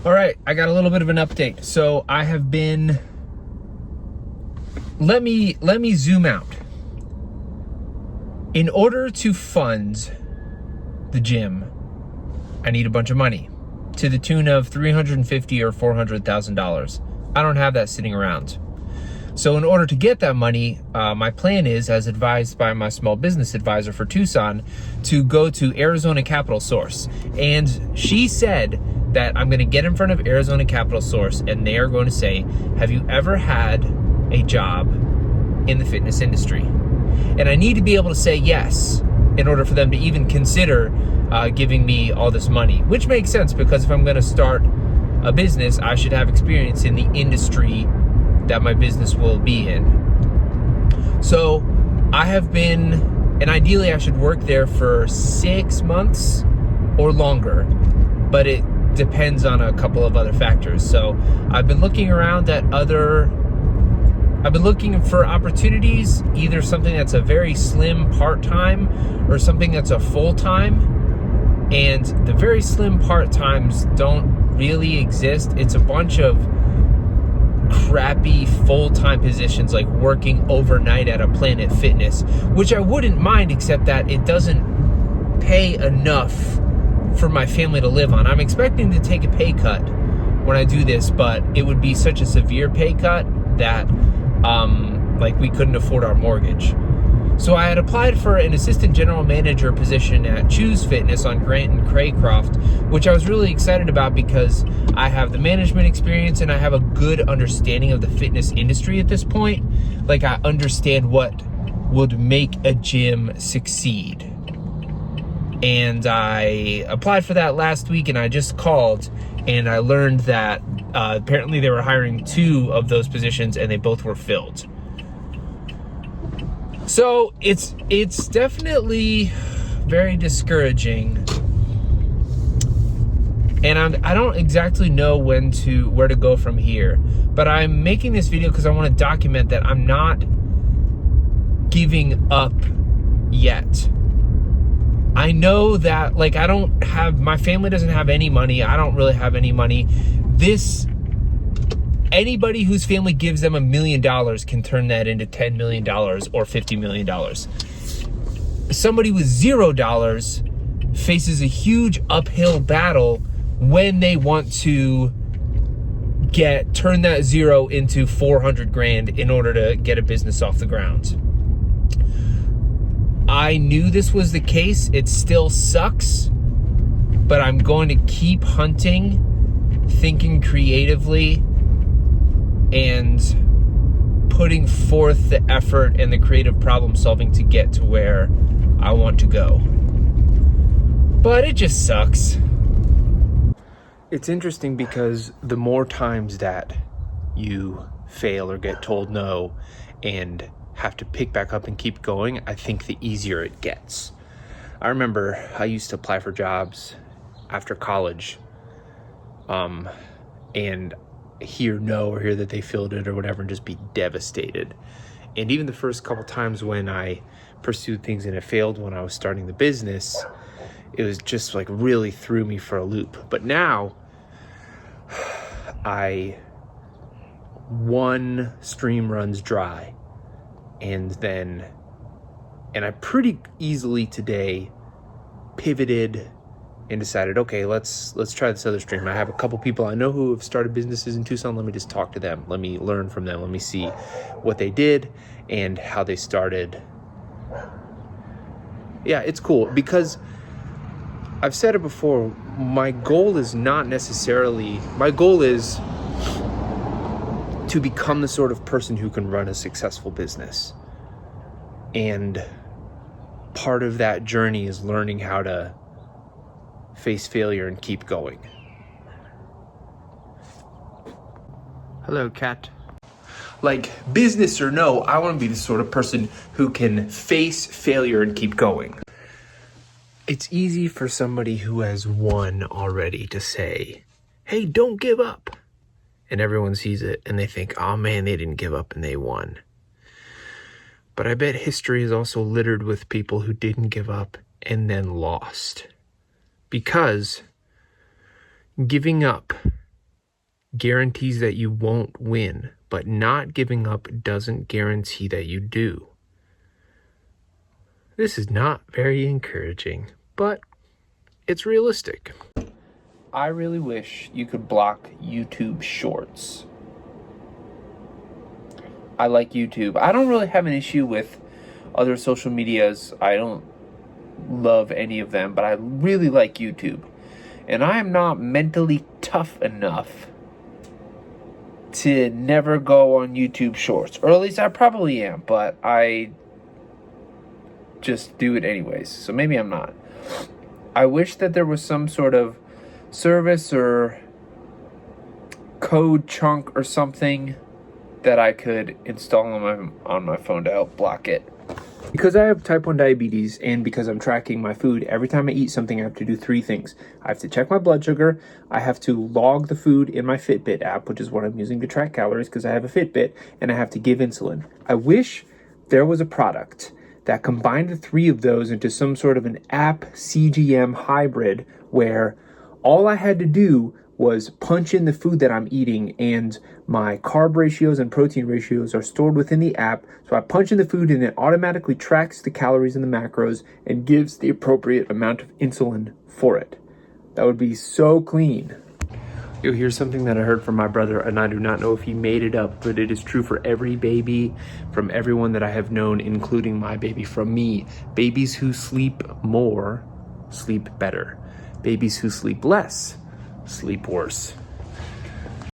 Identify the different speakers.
Speaker 1: All right, I got a little bit of an update. So I have been, let me zoom out. In order to fund the gym, I need a bunch of money to the tune of $350,000 or $400,000. I don't have that sitting around. So in order to get that money, my plan is, as advised by my small business advisor for Tucson, to go to Arizona Capital Source. And she said that I'm gonna get in front of Arizona Capital Source and they are going to say, have you ever had a job in the fitness industry? And I need to be able to say yes in order for them to even consider giving me all this money, which makes sense because if I'm gonna start a business, I should have experience in the industry that my business will be in. So I have been, and ideally I should work there for 6 months or longer, but it depends on a couple of other factors. So I've been looking around at I've been looking for opportunities, either something that's a very slim part-time or something that's a full-time. And the very slim part-times don't really exist. It's a bunch of crappy full-time positions like working overnight at a Planet Fitness, which I wouldn't mind, except that it doesn't pay enough for my family to live on. I'm expecting to take a pay cut when I do this, but it would be such a severe pay cut that like we couldn't afford our mortgage. So I had applied for an assistant general manager position at Choose Fitness on Grant and Craycroft, which I was really excited about because I have the management experience and I have a good understanding of the fitness industry at this point. Like, I understand what would make a gym succeed. And I applied for that last week and I just called and I learned that apparently they were hiring 2 of those positions and they both were filled. So it's definitely very discouraging, and I don't exactly know where to go from here. But I'm making this video because I want to document that I'm not giving up yet. I know that, like, my family doesn't have any money. I don't really have any money. Anybody whose family gives them $1 million can turn that into $10 million or $50 million. Somebody with $0 faces a huge uphill battle when they want to turn that 0 into 400 grand in order to get a business off the ground. I knew this was the case. It still sucks, but I'm going to keep hunting, thinking creatively, and putting forth the effort and the creative problem solving to get to where I want to go. But it just sucks. It's interesting because the more times that you fail or get told no and have to pick back up and keep going, I think the easier it gets. I remember I used to apply for jobs after college, and hear no or hear that they filled it or whatever and just be devastated. And even the first couple times when I pursued things and it failed when I was starting the business, it was just like really threw me for a loop. But now one stream runs dry, and I pretty easily today pivoted and decided, okay, let's try this other stream. I have a couple people I know who have started businesses in Tucson. Let me just talk to them. Let me learn from them. Let me see what they did and how they started. Yeah, it's cool because I've said it before. My goal is to become the sort of person who can run a successful business. And part of that journey is learning how to face failure and keep going. Hello, cat. Like, business or no, I want to be the sort of person who can face failure and keep going. It's easy for somebody who has won already to say, hey, don't give up. And everyone sees it and they think, oh man, they didn't give up and they won. But I bet history is also littered with people who didn't give up and then lost. Because giving up guarantees that you won't win, but not giving up doesn't guarantee that you do. This is not very encouraging, but it's realistic. I really wish you could block YouTube Shorts. I like YouTube. I don't really have an issue with other social medias. I don't love any of them, but I really like YouTube. And I am not mentally tough enough to never go on YouTube Shorts. Or at least I probably am, but I just do it anyways. So maybe I'm not. I wish that there was some sort of service or code chunk or something that I could install on my phone to help block it. Because I have type 1 diabetes and because I'm tracking my food, every time I eat something, I have to do 3 things. I have to check my blood sugar, I have to log the food in my Fitbit app, which is what I'm using to track calories because I have a Fitbit, and I have to give insulin. I wish there was a product that combined the 3 of those into some sort of an app CGM hybrid where all I had to do was punch in the food that I'm eating and my carb ratios and protein ratios are stored within the app. So I punch in the food and it automatically tracks the calories and the macros and gives the appropriate amount of insulin for it. That would be so clean. Yo, here's something that I heard from my brother, and I do not know if he made it up, but it is true for every baby, from everyone that I have known, including my baby, from me. Babies who sleep more sleep better. Babies who sleep less sleep worse.